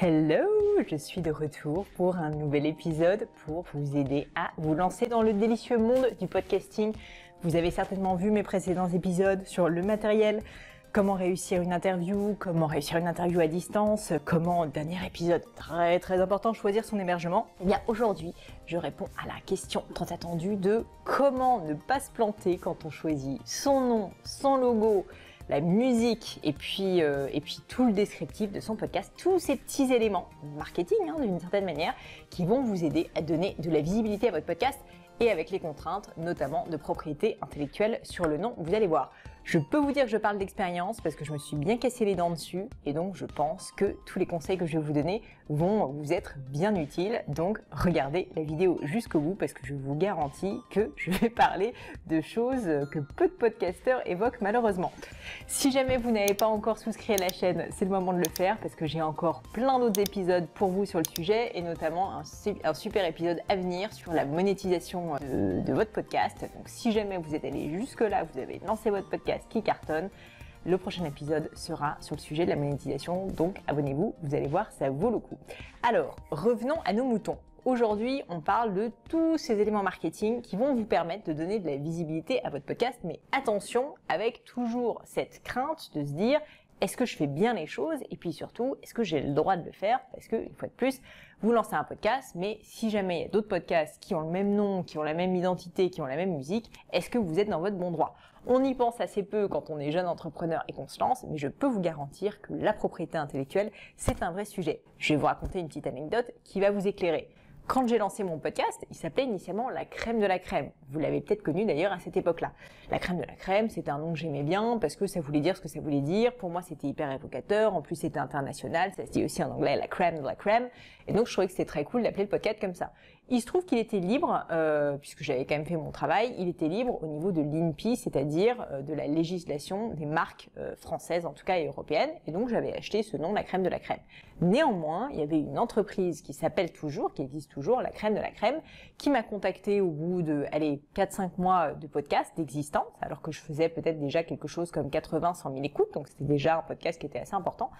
Hello, je suis de retour pour un nouvel épisode pour vous aider à vous lancer dans le délicieux monde du podcasting. Vous avez certainement vu mes précédents épisodes sur le matériel, comment réussir une interview à distance, comment, dernier épisode très important, choisir son hébergement. Et bien aujourd'hui, je réponds à la question tant attendue de comment ne pas se planter quand on choisit son nom, son logo, la musique et puis tout le descriptif de son podcast, tous ces petits éléments marketing d'une certaine manière qui vont vous aider à donner de la visibilité à votre podcast et avec les contraintes notamment de propriété intellectuelle sur le nom. Vous allez voir, je peux vous dire que je parle d'expérience parce que je me suis bien cassé les dents dessus et donc je pense que tous les conseils que je vais vous donner vont vous être bien utiles. Donc regardez la vidéo jusqu'au bout parce que je vous garantis que je vais parler de choses que peu de podcasteurs évoquent malheureusement. Si jamais vous n'avez pas encore souscrit à la chaîne, c'est le moment de le faire parce que j'ai encore plein d'autres épisodes pour vous sur le sujet et notamment un super épisode à venir sur la monétisation de votre podcast. Donc si jamais vous êtes allé jusque là, vous avez lancé votre podcast qui cartonne, le prochain épisode sera sur le sujet de la monétisation, donc abonnez-vous, vous allez voir, ça vaut le coup. Alors, revenons à nos moutons. Aujourd'hui, on parle de tous ces éléments marketing qui vont vous permettre de donner de la visibilité à votre podcast, mais attention, avec toujours cette crainte de se dire, est-ce que je fais bien les choses? Et puis surtout, est-ce que j'ai le droit de le faire? Parce que, une fois de plus, vous lancez un podcast, mais si jamais il y a d'autres podcasts qui ont le même nom, qui ont la même identité, qui ont la même musique, est-ce que vous êtes dans votre bon droit? On y pense assez peu quand on est jeune entrepreneur et qu'on se lance, mais je peux vous garantir que la propriété intellectuelle, c'est un vrai sujet. Je vais vous raconter une petite anecdote qui va vous éclairer. Quand j'ai lancé mon podcast, il s'appelait initialement La Crème de la Crème. Vous l'avez peut-être connu d'ailleurs à cette époque-là. La Crème de la Crème, c'était un nom que j'aimais bien parce que ça voulait dire ce que ça voulait dire. Pour moi, c'était hyper évocateur. En plus, c'était international. Ça se dit aussi en anglais La Crème de la Crème. Et donc, je trouvais que c'était très cool d'appeler le podcast comme ça. Il se trouve qu'il était libre, puisque j'avais quand même fait mon travail, il était libre au niveau de l'INPI, c'est-à-dire de la législation des marques françaises, en tout cas et européennes. Et donc, j'avais acheté ce nom, La Crème de la Crème. Néanmoins, il y avait une entreprise qui s'appelle toujours, qui existe toujours, La Crème de la Crème, qui m'a contacté au bout de, 4-5 mois de podcast d'existence, alors que je faisais peut-être déjà quelque chose comme 80-100 000 écoutes, donc c'était déjà un podcast qui était assez important,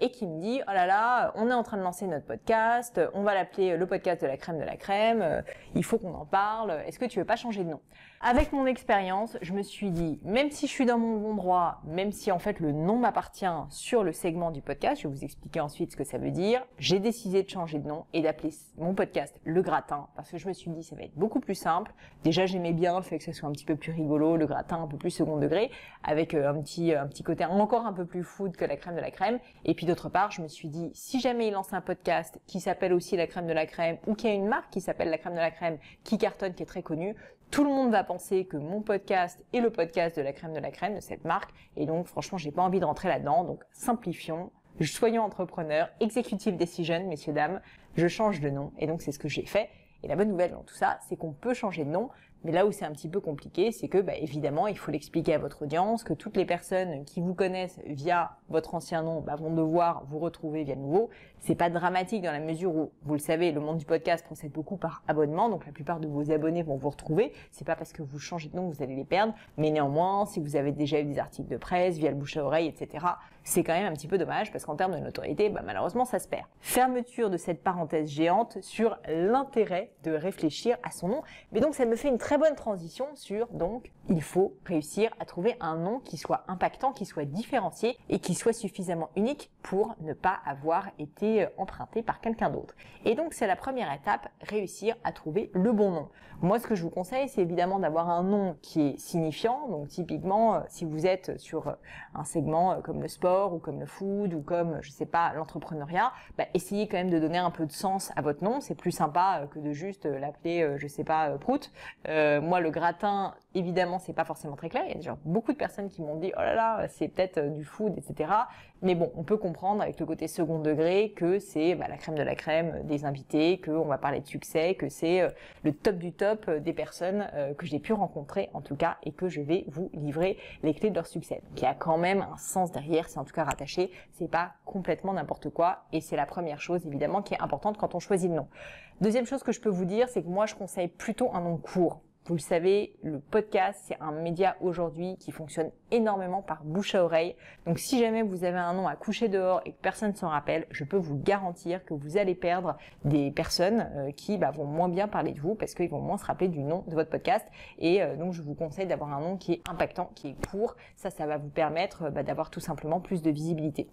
et qui me dit, oh là là, on est en train de lancer notre podcast, on va l'appeler le podcast de La Crème de la Crème, il faut qu'on en parle, est-ce que tu veux pas changer de nom? Avec mon expérience, je me suis dit, même si je suis dans mon bon droit, même si en fait le nom m'appartient sur le segment du podcast, je vais vous expliquer ensuite ce que ça veut dire, j'ai décidé de changer de nom et d'appeler mon podcast Le Gratin, parce que je me suis dit ça va être beaucoup plus simple. Déjà j'aimais bien le fait que ça soit un petit peu plus rigolo, Le Gratin un peu plus second degré, avec un petit côté encore un peu plus food que La Crème de la Crème. Et puis d'autre part, je me suis dit, si jamais il lance un podcast qui s'appelle aussi La Crème de la Crème, ou qu'il y a une marque qui s'appelle La Crème de la Crème, qui cartonne, qui est très connue, tout le monde va penser que mon podcast est le podcast de La Crème de la Crème, de cette marque. Et donc, franchement, j'ai pas envie de rentrer là-dedans. Donc, simplifions. Soyons entrepreneurs. Executive decision, messieurs, dames. Je change de nom. Et donc, c'est ce que j'ai fait. Et la bonne nouvelle dans tout ça, c'est qu'on peut changer de nom. Mais là où c'est un petit peu compliqué, c'est que, évidemment, il faut l'expliquer à votre audience, que toutes les personnes qui vous connaissent via votre ancien nom, vont devoir vous retrouver via le nouveau. C'est pas dramatique dans la mesure où, vous le savez, le monde du podcast procède beaucoup par abonnement, donc la plupart de vos abonnés vont vous retrouver. C'est pas parce que vous changez de nom que vous allez les perdre, mais néanmoins, si vous avez déjà eu des articles de presse, via le bouche à oreille, etc., c'est quand même un petit peu dommage parce qu'en termes de notoriété, malheureusement, ça se perd. Fermeture de cette parenthèse géante sur l'intérêt de réfléchir à son nom. Mais donc, ça me fait une très bonne transition sur, donc, il faut réussir à trouver un nom qui soit impactant, qui soit différencié et qui soit suffisamment unique pour ne pas avoir été emprunté par quelqu'un d'autre. Et donc, c'est la première étape, réussir à trouver le bon nom. Moi, ce que je vous conseille, c'est évidemment d'avoir un nom qui est signifiant. Donc, typiquement, si vous êtes sur un segment comme le sport ou comme le food ou comme, je sais pas, l'entrepreneuriat, essayez quand même de donner un peu de sens à votre nom. C'est plus sympa que de juste l'appeler, je sais pas, Prout. Moi, Le Gratin, évidemment, c'est pas forcément très clair. Il y a déjà beaucoup de personnes qui m'ont dit, oh là là, c'est peut-être du food, etc. Mais bon, on peut comprendre avec le côté second degré que c'est la crème de la crème des invités, qu'on va parler de succès, que c'est le top du top des personnes que j'ai pu rencontrer en tout cas et que je vais vous livrer les clés de leur succès. Donc il y a quand même un sens derrière, c'est en tout cas rattaché, c'est pas complètement n'importe quoi et c'est la première chose évidemment qui est importante quand on choisit le nom. Deuxième chose que je peux vous dire, c'est que moi je conseille plutôt un nom court. Vous le savez, le podcast, c'est un média aujourd'hui qui fonctionne énormément par bouche à oreille. Donc si jamais vous avez un nom à coucher dehors et que personne s'en rappelle, je peux vous garantir que vous allez perdre des personnes qui vont moins bien parler de vous parce qu'ils vont moins se rappeler du nom de votre podcast. Et donc je vous conseille d'avoir un nom qui est impactant, qui est court. Ça va vous permettre d'avoir tout simplement plus de visibilité.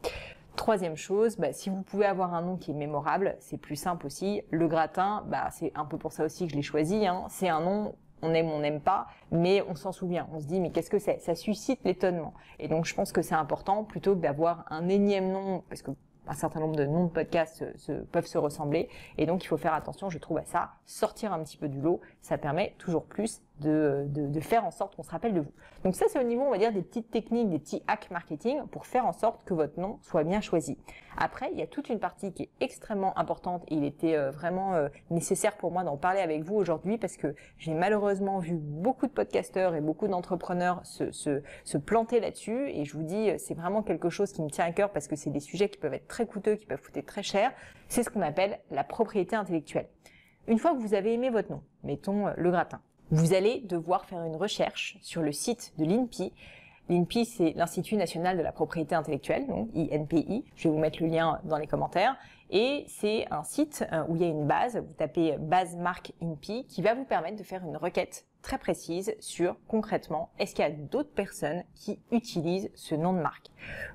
Troisième chose, si vous pouvez avoir un nom qui est mémorable, c'est plus simple aussi. Le Gratin, c'est un peu pour ça aussi que je l'ai choisi. C'est un nom, on aime, on n'aime pas, mais on s'en souvient. On se dit, mais qu'est-ce que c'est? Ça suscite l'étonnement. Et donc, je pense que c'est important, plutôt que d'avoir un énième nom, parce que un certain nombre de noms de podcasts peuvent se ressembler. Et donc, il faut faire attention, je trouve, à ça. Sortir un petit peu du lot, ça permet toujours plus de faire en sorte qu'on se rappelle de vous. Donc ça, c'est au niveau, on va dire, des petites techniques, des petits hacks marketing pour faire en sorte que votre nom soit bien choisi. Après, il y a toute une partie qui est extrêmement importante et il était vraiment nécessaire pour moi d'en parler avec vous aujourd'hui parce que j'ai malheureusement vu beaucoup de podcasteurs et beaucoup d'entrepreneurs se planter là-dessus et je vous dis, c'est vraiment quelque chose qui me tient à cœur parce que c'est des sujets qui peuvent être très coûteux, qui peuvent coûter très cher. C'est ce qu'on appelle la propriété intellectuelle. Une fois que vous avez aimé votre nom, mettons le Gratin, vous allez devoir faire une recherche sur le site de l'INPI. L'INPI, c'est l'Institut national de la propriété intellectuelle, donc INPI. Je vais vous mettre le lien dans les commentaires. Et c'est un site où il y a une base, vous tapez base marque INPI, qui va vous permettre de faire une requête très précise sur, concrètement, est-ce qu'il y a d'autres personnes qui utilisent ce nom de marque.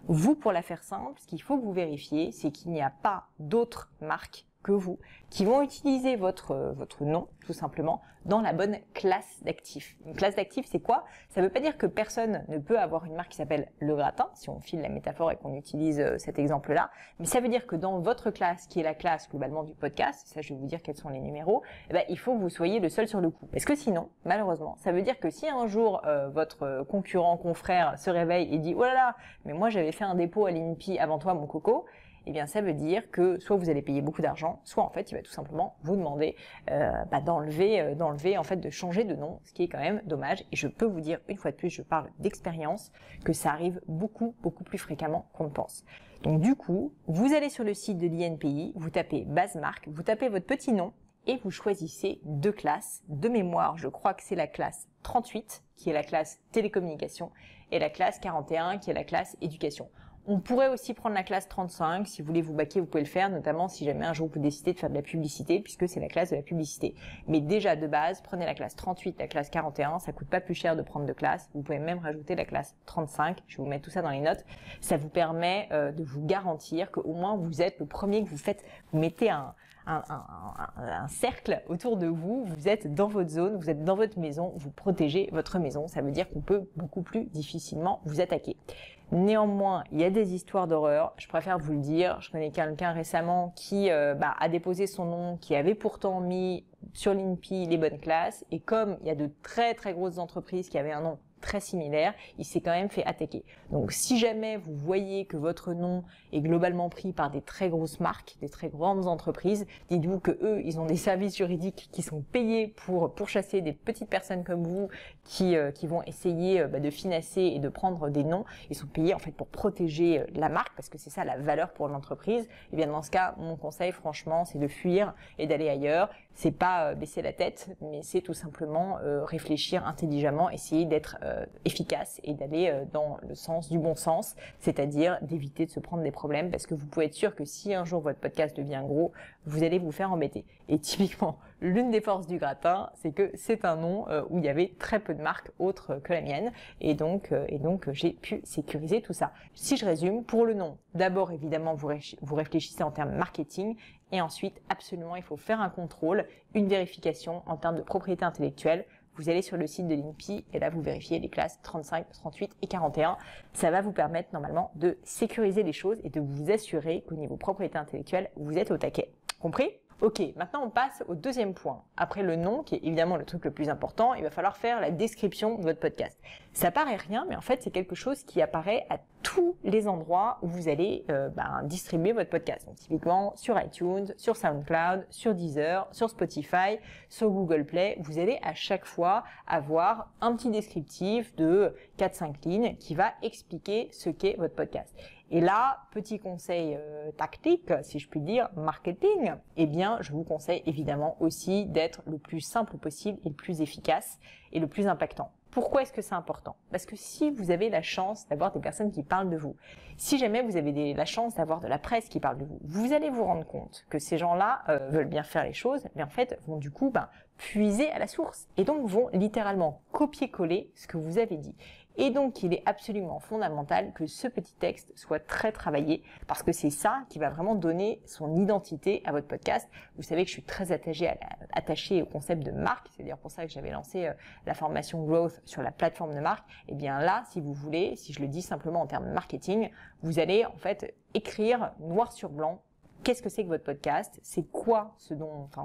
Vous, pour la faire simple, ce qu'il faut que vous vérifiez, c'est qu'il n'y a pas d'autres marques que vous, qui vont utiliser votre nom, tout simplement, dans la bonne classe d'actifs. Une classe d'actifs, c'est quoi? Ça ne veut pas dire que personne ne peut avoir une marque qui s'appelle Le Gratin, si on file la métaphore et qu'on utilise cet exemple-là, mais ça veut dire que dans votre classe, qui est la classe globalement du podcast, ça je vais vous dire quels sont les numéros, il faut que vous soyez le seul sur le coup. Parce que sinon, malheureusement, ça veut dire que si un jour votre concurrent, confrère se réveille et dit « Oh là là, mais moi j'avais fait un dépôt à l'INPI avant toi mon coco », eh bien ça veut dire que soit vous allez payer beaucoup d'argent, soit en fait il va tout simplement vous demander d'enlever en fait, de changer de nom, ce qui est quand même dommage. Et je peux vous dire une fois de plus, je parle d'expérience, que ça arrive beaucoup plus fréquemment qu'on ne pense. Donc du coup, vous allez sur le site de l'INPI, vous tapez base marque, vous tapez votre petit nom et vous choisissez deux classes. De mémoire, je crois que c'est la classe 38 qui est la classe télécommunication et la classe 41 qui est la classe éducation. On pourrait aussi prendre la classe 35, si vous voulez vous baquer, vous pouvez le faire, notamment si jamais un jour vous décidez de faire de la publicité, puisque c'est la classe de la publicité. Mais déjà, de base, prenez la classe 38, la classe 41, ça coûte pas plus cher de prendre deux classes. Vous pouvez même rajouter la classe 35, je vais vous mettre tout ça dans les notes. Ça vous permet de vous garantir qu'au moins vous êtes le premier que vous mettez un cercle autour de vous, vous êtes dans votre zone, vous êtes dans votre maison, vous protégez votre maison, ça veut dire qu'on peut beaucoup plus difficilement vous attaquer. Néanmoins, il y a des histoires d'horreur, je préfère vous le dire, je connais quelqu'un récemment qui a déposé son nom, qui avait pourtant mis sur l'INPI les bonnes classes, et comme il y a de très grosses entreprises qui avaient un nom très similaire, il s'est quand même fait attaquer. Donc si jamais vous voyez que votre nom est globalement pris par des très grosses marques, des très grandes entreprises, dites-vous que eux, ils ont des services juridiques qui sont payés pour pourchasser des petites personnes comme vous qui vont essayer de financer et de prendre des noms. Ils sont payés en fait pour protéger la marque parce que c'est ça la valeur pour l'entreprise. Et bien dans ce cas, mon conseil franchement, c'est de fuir et d'aller ailleurs. C'est pas baisser la tête, mais c'est tout simplement réfléchir intelligemment, essayer d'être efficace et d'aller dans le sens du bon sens, c'est-à-dire d'éviter de se prendre des problèmes parce que vous pouvez être sûr que si un jour votre podcast devient gros, vous allez vous faire embêter. Et typiquement, l'une des forces du Gratin, c'est que c'est un nom où il y avait très peu de marques autres que la mienne et donc j'ai pu sécuriser tout ça. Si je résume, pour le nom, d'abord évidemment vous réfléchissez en termes marketing et ensuite absolument il faut faire un contrôle, une vérification en termes de propriété intellectuelle. Vous allez sur le site de l'INPI et là vous vérifiez les classes 35, 38 et 41. Ça va vous permettre normalement de sécuriser les choses et de vous assurer qu'au niveau propriété intellectuelle, vous êtes au taquet. Compris ? Ok, maintenant on passe au deuxième point. Après le nom, qui est évidemment le truc le plus important, il va falloir faire la description de votre podcast. Ça paraît rien, mais en fait c'est quelque chose qui apparaît à tous les endroits où vous allez distribuer votre podcast. Donc typiquement sur iTunes, sur SoundCloud, sur Deezer, sur Spotify, sur Google Play, vous allez à chaque fois avoir un petit descriptif de 4-5 lignes qui va expliquer ce qu'est votre podcast. Et là, petit conseil tactique, si je puis dire, marketing, eh bien, je vous conseille évidemment aussi d'être le plus simple possible et le plus efficace et le plus impactant. Pourquoi est-ce que c'est important? Parce que si vous avez la chance d'avoir des personnes qui parlent de vous, si jamais vous avez la chance d'avoir de la presse qui parle de vous, vous allez vous rendre compte que ces gens-là veulent bien faire les choses, mais en fait vont du coup puiser à la source et donc vont littéralement copier-coller ce que vous avez dit. Et donc, il est absolument fondamental que ce petit texte soit très travaillé parce que c'est ça qui va vraiment donner son identité à votre podcast. Vous savez que je suis très attachée au concept de marque. C'est d'ailleurs pour ça que j'avais lancé la formation Growth sur la plateforme de marque. Et bien là, si vous voulez, si je le dis simplement en termes de marketing, vous allez en fait écrire noir sur blanc qu'est-ce que c'est que votre podcast, c'est quoi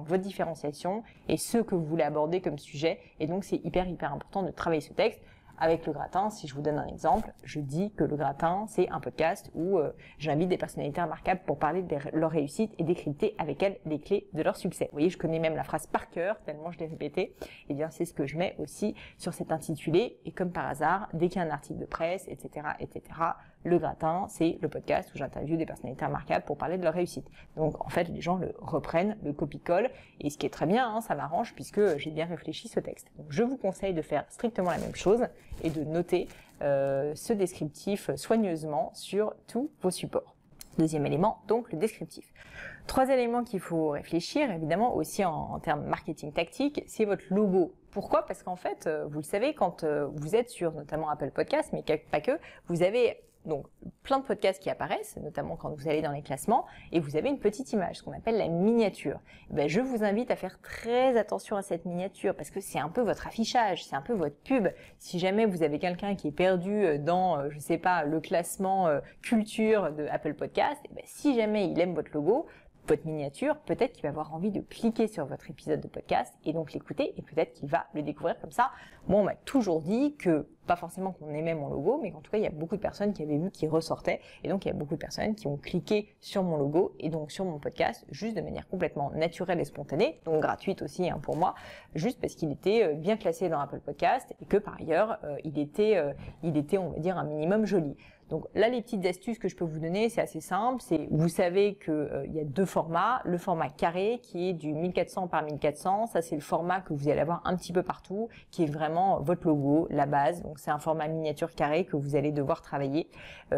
votre différenciation et ce que vous voulez aborder comme sujet. Et donc, c'est hyper important de travailler ce texte. Avec Le Gratin, si je vous donne un exemple, je dis que Le Gratin, c'est un podcast où j'invite des personnalités remarquables pour parler de leur réussite et décrypter avec elles les clés de leur succès. Vous voyez, je connais même la phrase par cœur, tellement je l'ai répétée. Et bien, c'est ce que je mets aussi sur cet intitulé. Et comme par hasard, dès qu'il y a un article de presse, etc., Le Gratin, c'est le podcast où j'interviewe des personnalités remarquables pour parler de leur réussite. Donc, en fait, les gens le reprennent, le copie-collent. Et ce qui est très bien, ça m'arrange puisque j'ai bien réfléchi ce texte. Donc, je vous conseille de faire strictement la même chose et de noter ce descriptif soigneusement sur tous vos supports. Deuxième élément, donc le descriptif. Trois éléments qu'il faut réfléchir, évidemment, aussi en termes marketing tactique, c'est votre logo. Pourquoi? Parce qu'en fait, vous le savez, quand vous êtes sur notamment Apple Podcasts, mais pas que, vous avez donc plein de podcasts qui apparaissent, notamment quand vous allez dans les classements, et vous avez une petite image, ce qu'on appelle la miniature. Je vous invite à faire très attention à cette miniature, parce que c'est un peu votre affichage, c'est un peu votre pub. Si jamais vous avez quelqu'un qui est perdu dans, je sais pas, le classement culture de Apple Podcast, si jamais il aime votre logo, votre miniature, peut-être qu'il va avoir envie de cliquer sur votre épisode de podcast et donc l'écouter, et peut-être qu'il va le découvrir comme ça. Moi, on m'a toujours dit que, pas forcément qu'on aimait mon logo, mais qu'en tout cas, il y a beaucoup de personnes qui avaient vu qu'il ressortait, et donc il y a beaucoup de personnes qui ont cliqué sur mon logo et donc sur mon podcast, juste de manière complètement naturelle et spontanée, donc gratuite aussi pour moi, juste parce qu'il était bien classé dans Apple Podcast et que par ailleurs, il était, on va dire, un minimum joli. Donc là, les petites astuces que je peux vous donner, c'est assez simple. Vous savez que il y a deux formats. Le format carré qui est du 1400 par 1400. Ça, c'est le format que vous allez avoir un petit peu partout, qui est vraiment votre logo, la base. Donc c'est un format miniature carré que vous allez devoir travailler.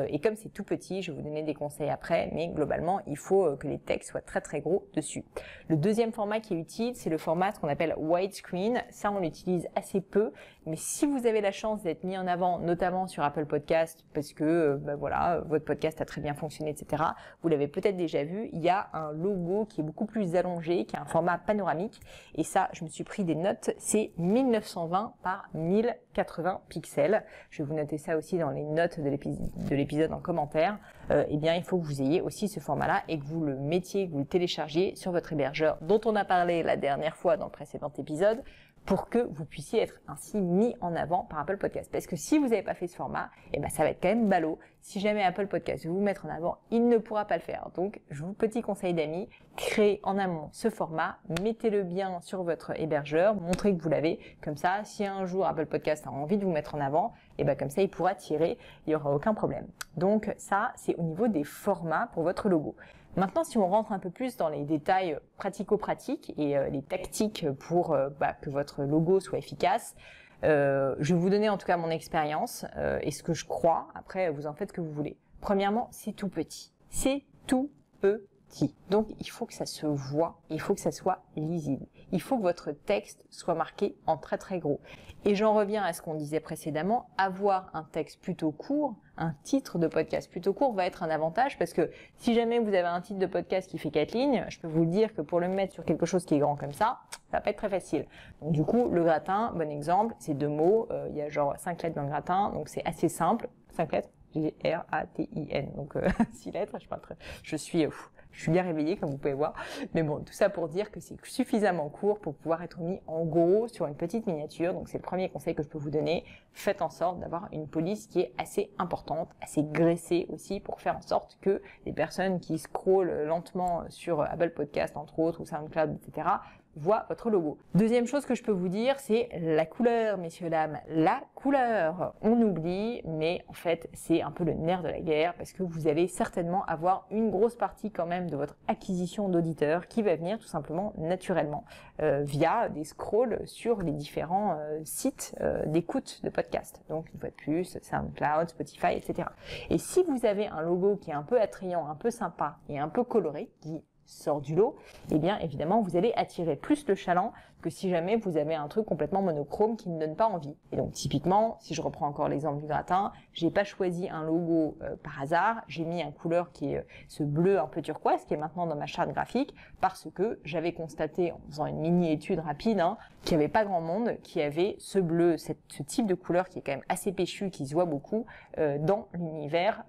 Et comme c'est tout petit, je vais vous donner des conseils après. Mais globalement, il faut que les textes soient très très gros dessus. Le deuxième format qui est utile, c'est le format ce qu'on appelle widescreen. Ça, on l'utilise assez peu. Mais si vous avez la chance d'être mis en avant, notamment sur Apple Podcast, parce que voilà, votre podcast a très bien fonctionné, etc. Vous l'avez peut-être déjà vu, il y a un logo qui est beaucoup plus allongé, qui a un format panoramique. Et ça, je me suis pris des notes, c'est 1920 par 1080 pixels. Je vais vous noter ça aussi dans les notes de l'épisode en commentaire. Eh bien, il faut que vous ayez aussi ce format-là et que vous le mettiez, que vous le téléchargiez sur votre hébergeur dont on a parlé la dernière fois dans le précédent épisode, pour que vous puissiez être ainsi mis en avant par Apple Podcast. Parce que si vous n'avez pas fait ce format, ça va être quand même ballot. Si jamais Apple Podcast veut vous mettre en avant, il ne pourra pas le faire. Donc, petit conseil d'amis, créez en amont ce format, mettez-le bien sur votre hébergeur, montrez que vous l'avez. Comme ça, si un jour Apple Podcast a envie de vous mettre en avant, comme ça, il pourra tirer, il n'y aura aucun problème. Donc ça, c'est au niveau des formats pour votre logo. Maintenant, si on rentre un peu plus dans les détails pratico-pratiques et les tactiques pour que votre logo soit efficace, je vais vous donner en tout cas mon expérience et ce que je crois. Après, vous en faites ce que vous voulez. Premièrement, c'est tout petit. C'est tout petit. Donc, il faut que ça se voit, il faut que ça soit lisible. Il faut que votre texte soit marqué en très très gros. Et j'en reviens à ce qu'on disait précédemment, avoir un texte plutôt court, un titre de podcast plutôt court va être un avantage parce que si jamais vous avez un titre de podcast qui fait 4 lignes, je peux vous dire que pour le mettre sur quelque chose qui est grand comme ça va pas être très facile. Donc du coup, Le Gratin, bon exemple, c'est 2 mots, il y a genre 5 lettres dans Le Gratin, donc c'est assez simple. 5 lettres, G-R-A-T-I-N, donc 6 lettres, je suis bien réveillée comme vous pouvez voir, mais bon, tout ça pour dire que c'est suffisamment court pour pouvoir être mis en gros sur une petite miniature. Donc c'est le premier conseil que je peux vous donner. Faites en sorte d'avoir une police qui est assez importante, assez graissée aussi, pour faire en sorte que les personnes qui scrollent lentement sur Apple Podcast entre autres ou SoundCloud, etc., voit votre logo. Deuxième chose que je peux vous dire, c'est la couleur, messieurs, dames. La couleur, on oublie, mais en fait, c'est un peu le nerf de la guerre parce que vous allez certainement avoir une grosse partie quand même de votre acquisition d'auditeurs qui va venir tout simplement naturellement via des scrolls sur les différents sites d'écoute de podcast. Donc, une fois de plus, SoundCloud, Spotify, etc. Et si vous avez un logo qui est un peu attrayant, un peu sympa et un peu coloré, qui sort du lot, eh bien évidemment vous allez attirer plus le chaland que si jamais vous avez un truc complètement monochrome qui ne donne pas envie. Et donc typiquement, si je reprends encore l'exemple du gratin, j'ai pas choisi un logo par hasard, j'ai mis un couleur qui est ce bleu un peu turquoise qui est maintenant dans ma charte graphique parce que j'avais constaté en faisant une mini étude rapide qu'il n'y avait pas grand monde qui avait ce bleu, ce type de couleur qui est quand même assez péchu, qui se voit beaucoup dans l'univers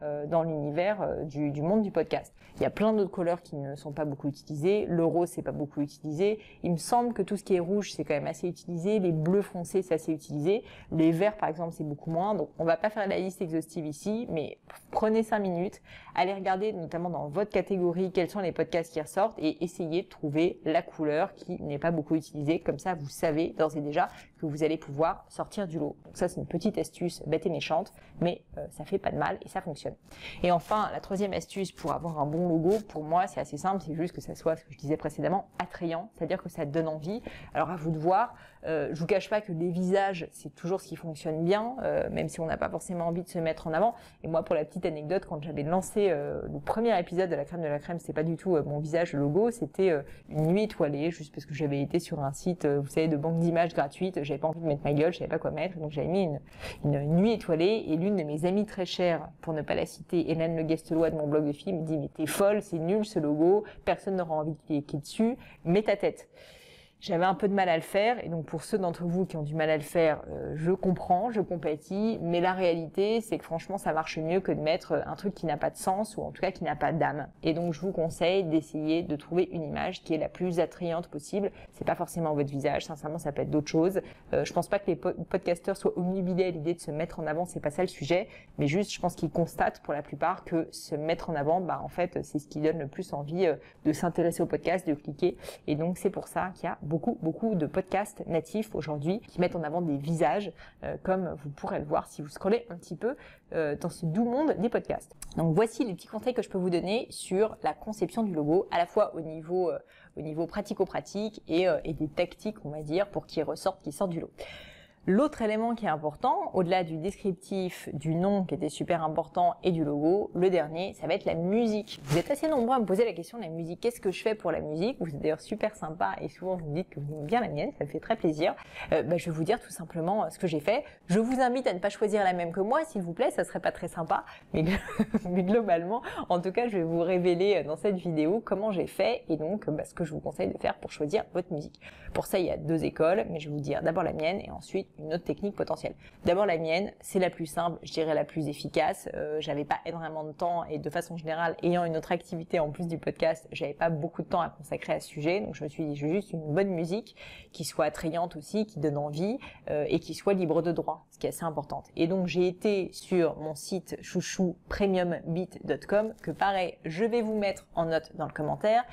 du monde du podcast. Il y a plein d'autres couleurs qui ne sont pas beaucoup utilisées, le rose c'est pas beaucoup utilisé, il me semble que tout ce qui est rouge c'est quand même assez utilisé, les bleus foncés c'est assez utilisé, les verts par exemple c'est beaucoup moins, donc on va pas faire la liste exhaustive ici, mais prenez 5 minutes, allez regarder notamment dans votre catégorie quels sont les podcasts qui ressortent et essayez de trouver la couleur qui n'est pas beaucoup utilisée, comme ça vous savez d'ores et déjà que vous allez pouvoir sortir du lot. Donc ça c'est une petite astuce bête et méchante, mais ça fait pas de mal et ça fonctionne. Et enfin la troisième astuce pour avoir un bon logo, pour moi c'est assez simple, c'est juste que ça soit, ce que je disais précédemment, attrayant, c'est-à-dire que ça donne envie. Alors à vous de voir, je vous cache pas que les visages c'est toujours ce qui fonctionne bien, même si on n'a pas forcément envie de se mettre en avant. Et moi pour la petite anecdote, quand j'avais lancé le premier épisode de la crème de la crème, c'était pas du tout mon visage, le logo, c'était une nuit étoilée, juste parce que j'avais été sur un site, vous savez, de banque d'images gratuite, j'avais pas envie de mettre ma gueule, je savais pas quoi mettre, donc j'avais mis une nuit étoilée, et l'une de mes amies très chères, pour ne pas la citer, Hélène Le Guestelois de mon blog de film, me dit mais t'es folle, c'est nul ce logo, personne n'aura envie de cliquer dessus, mets ta tête. J'avais un peu de mal à le faire, et donc pour ceux d'entre vous qui ont du mal à le faire, je comprends, je compatis, mais la réalité, c'est que franchement, ça marche mieux que de mettre un truc qui n'a pas de sens, ou en tout cas qui n'a pas d'âme. Et donc je vous conseille d'essayer de trouver une image qui est la plus attrayante possible. C'est pas forcément votre visage, sincèrement, ça peut être d'autres choses. Je pense pas que les podcasteurs soient omnubilés à l'idée de se mettre en avant, c'est pas ça le sujet, mais juste, je pense qu'ils constatent pour la plupart que se mettre en avant, en fait, c'est ce qui donne le plus envie de s'intéresser au podcast, de cliquer, et donc c'est pour ça qu'il y a beaucoup de podcasts natifs aujourd'hui qui mettent en avant des visages, comme vous pourrez le voir si vous scrollez un petit peu dans ce doux monde des podcasts. Donc voici les petits conseils que je peux vous donner sur la conception du logo, à la fois au niveau pratico-pratique et des tactiques, on va dire, pour qu'il ressorte, qu'il sorte du lot. L'autre élément qui est important, au-delà du descriptif, du nom qui était super important et du logo, le dernier, ça va être la musique. Vous êtes assez nombreux à me poser la question de la musique. Qu'est-ce que je fais pour la musique? Vous êtes d'ailleurs super sympa et souvent vous me dites que vous aimez bien la mienne, ça me fait très plaisir. Je vais vous dire tout simplement ce que j'ai fait. Je vous invite à ne pas choisir la même que moi, s'il vous plaît, ça serait pas très sympa. Mais globalement, en tout cas, je vais vous révéler dans cette vidéo comment j'ai fait et donc ce que je vous conseille de faire pour choisir votre musique. Pour ça, il y a 2 écoles, mais je vais vous dire d'abord la mienne et ensuite une autre technique potentielle. D'abord la mienne, c'est la plus simple, je dirais la plus efficace. J'avais pas énormément de temps et de façon générale, ayant une autre activité en plus du podcast, j'avais pas beaucoup de temps à consacrer à ce sujet. Donc je me suis dit, je veux juste une bonne musique qui soit attrayante aussi, qui donne envie et qui soit libre de droit, ce qui est assez important. Et donc j'ai été sur mon site chouchou premiumbeat.com que pareil, je vais vous mettre en note dans le commentaire.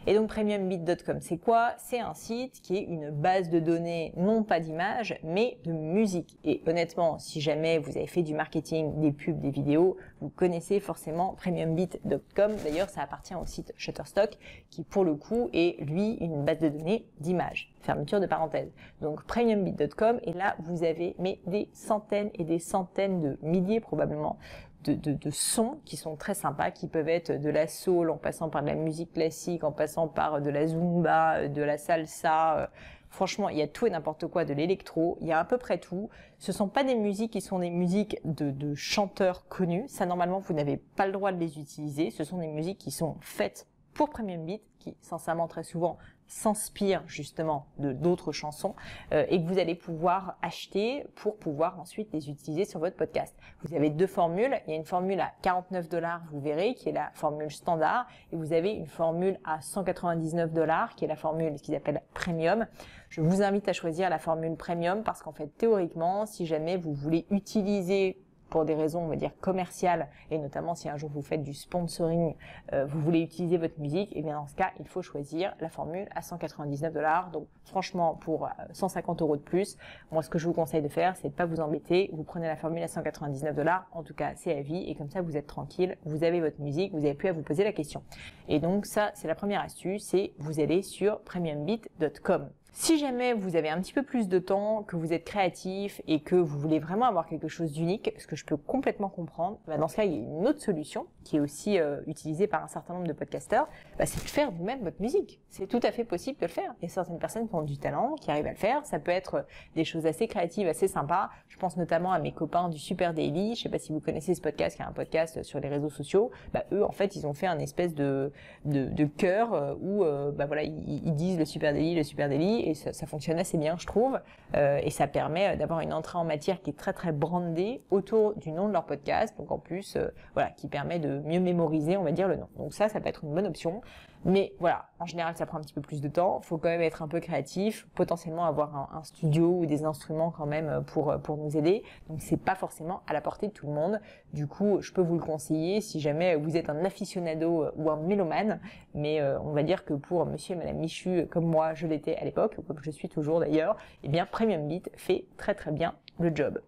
Et donc premiumbeat.com, c'est quoi? C'est un site qui est une base de données, non pas d'images, mais de musique. Et honnêtement, si jamais vous avez fait du marketing, des pubs, des vidéos, vous connaissez forcément premiumbeat.com. D'ailleurs, ça appartient au site Shutterstock, qui pour le coup est, lui, une base de données d'images. Fermeture de parenthèse. Donc premiumbeat.com, et là, vous avez des centaines et des centaines de milliers probablement de sons qui sont très sympas, qui peuvent être de la soul en passant par de la musique classique, en passant par de la zumba, de la salsa. Franchement, il y a tout et n'importe quoi, de l'électro, il y a à peu près tout. Ce sont pas des musiques qui sont des musiques de chanteurs connus. Ça, normalement, vous n'avez pas le droit de les utiliser. Ce sont des musiques qui sont faites pour Premium Beat, qui sincèrement très souvent s'inspire justement de d'autres chansons et que vous allez pouvoir acheter pour pouvoir ensuite les utiliser sur votre podcast. Vous avez 2 formules. Il y a une formule à 49 $, vous verrez, qui est la formule standard, et vous avez une formule à 199 $, qui est la formule, ce qu'ils appellent premium. Je vous invite à choisir la formule premium parce qu'en fait, théoriquement, si jamais vous voulez utiliser pour des raisons, on va dire, commerciales, et notamment si un jour vous faites du sponsoring, vous voulez utiliser votre musique, et bien dans ce cas, il faut choisir la formule à 199 $. Donc franchement, pour 150 € de plus, moi ce que je vous conseille de faire, c'est de pas vous embêter, vous prenez la formule à 199 $, en tout cas c'est à vie, et comme ça vous êtes tranquille, vous avez votre musique, vous n'avez plus à vous poser la question. Et donc ça, c'est la première astuce, c'est vous allez sur premiumbeat.com. Si jamais vous avez un petit peu plus de temps, que vous êtes créatif et que vous voulez vraiment avoir quelque chose d'unique, ce que je peux complètement comprendre, dans ce cas, il y a une autre solution qui est aussi utilisée par un certain nombre de podcasteurs, c'est de faire vous-même votre musique. C'est tout à fait possible de le faire. Il y a certaines personnes qui ont du talent, qui arrivent à le faire. Ça peut être des choses assez créatives, assez sympas. Je pense notamment à mes copains du Super Daily. Je sais pas si vous connaissez ce podcast, qui est un podcast sur les réseaux sociaux. Eux, en fait, ils ont fait un espèce de chœur où voilà, ils disent le Super Daily, et ça fonctionne assez bien, je trouve, et ça permet d'avoir une entrée en matière qui est très très brandée autour du nom de leur podcast, donc en plus voilà, qui permet de mieux mémoriser, on va dire, le nom. Donc ça peut être une bonne option, mais voilà, en général ça prend un petit peu plus de temps, faut quand même être un peu créatif, potentiellement avoir un studio ou des instruments quand même pour nous aider, donc c'est pas forcément à la portée de tout le monde. Du coup, je peux vous le conseiller si jamais vous êtes un aficionado ou un mélomane, mais on va dire que pour monsieur et madame Michu, comme moi je l'étais à l'époque, ou comme je suis toujours d'ailleurs, eh bien PremiumBeat fait très très bien le job.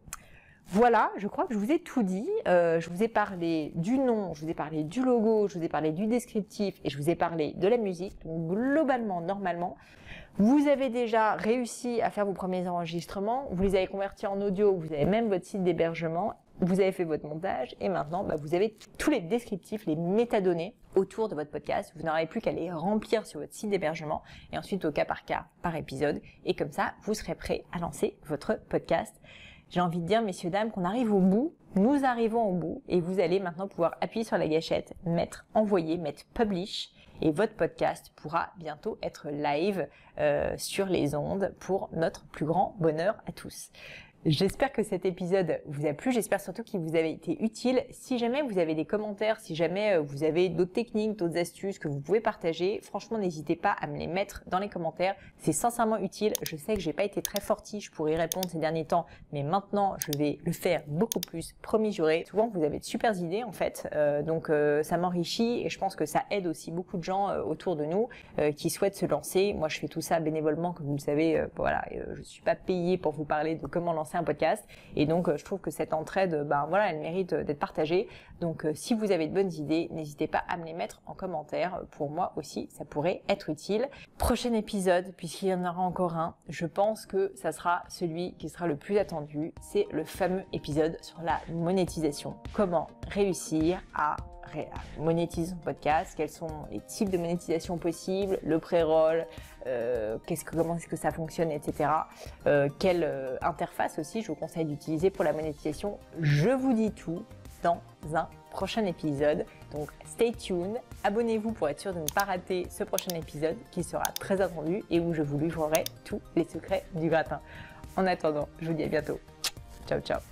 Voilà, je crois que je vous ai tout dit. Je vous ai parlé du nom, je vous ai parlé du logo, je vous ai parlé du descriptif et je vous ai parlé de la musique. Donc globalement, normalement, vous avez déjà réussi à faire vos premiers enregistrements, vous les avez convertis en audio, vous avez même votre site d'hébergement, vous avez fait votre montage et maintenant vous avez tous les descriptifs, les métadonnées autour de votre podcast. Vous n'aurez plus qu'à les remplir sur votre site d'hébergement et ensuite au cas, par épisode. Et comme ça, vous serez prêt à lancer votre podcast. J'ai envie de dire, messieurs, dames, qu'on arrive au bout. Nous arrivons au bout et vous allez maintenant pouvoir appuyer sur la gâchette, mettre envoyer, mettre publish et votre podcast pourra bientôt être live sur les ondes pour notre plus grand bonheur à tous. J'espère que cet épisode vous a plu, j'espère surtout qu'il vous a été utile. Si jamais vous avez des commentaires, si jamais vous avez d'autres techniques, d'autres astuces que vous pouvez partager, franchement n'hésitez pas à me les mettre dans les commentaires, c'est sincèrement utile. Je sais que j'ai pas été très fortiche pour y répondre ces derniers temps, mais maintenant je vais le faire beaucoup plus, promis juré. Souvent vous avez de super idées en fait, donc ça m'enrichit et je pense que ça aide aussi beaucoup de gens autour de nous qui souhaitent se lancer. Moi je fais tout ça bénévolement, comme vous le savez, voilà, je suis pas payée pour vous parler de comment lancer un podcast et donc je trouve que cette entraide voilà, elle mérite d'être partagée. Donc si vous avez de bonnes idées, n'hésitez pas à me les mettre en commentaire, pour moi aussi ça pourrait être utile. Prochain épisode, puisqu'il y en aura encore un, je pense que ça sera celui qui sera le plus attendu, c'est le fameux épisode sur la monétisation. Comment réussir à monétiser son podcast, quels sont les types de monétisation possibles, le pré-roll, comment est-ce que ça fonctionne, etc. Quelle interface aussi je vous conseille d'utiliser pour la monétisation. Je vous dis tout dans un prochain épisode, donc stay tuned, abonnez-vous pour être sûr de ne pas rater ce prochain épisode qui sera très attendu et où je vous livrerai tous les secrets du gratin. En attendant, je vous dis à bientôt. Ciao ciao.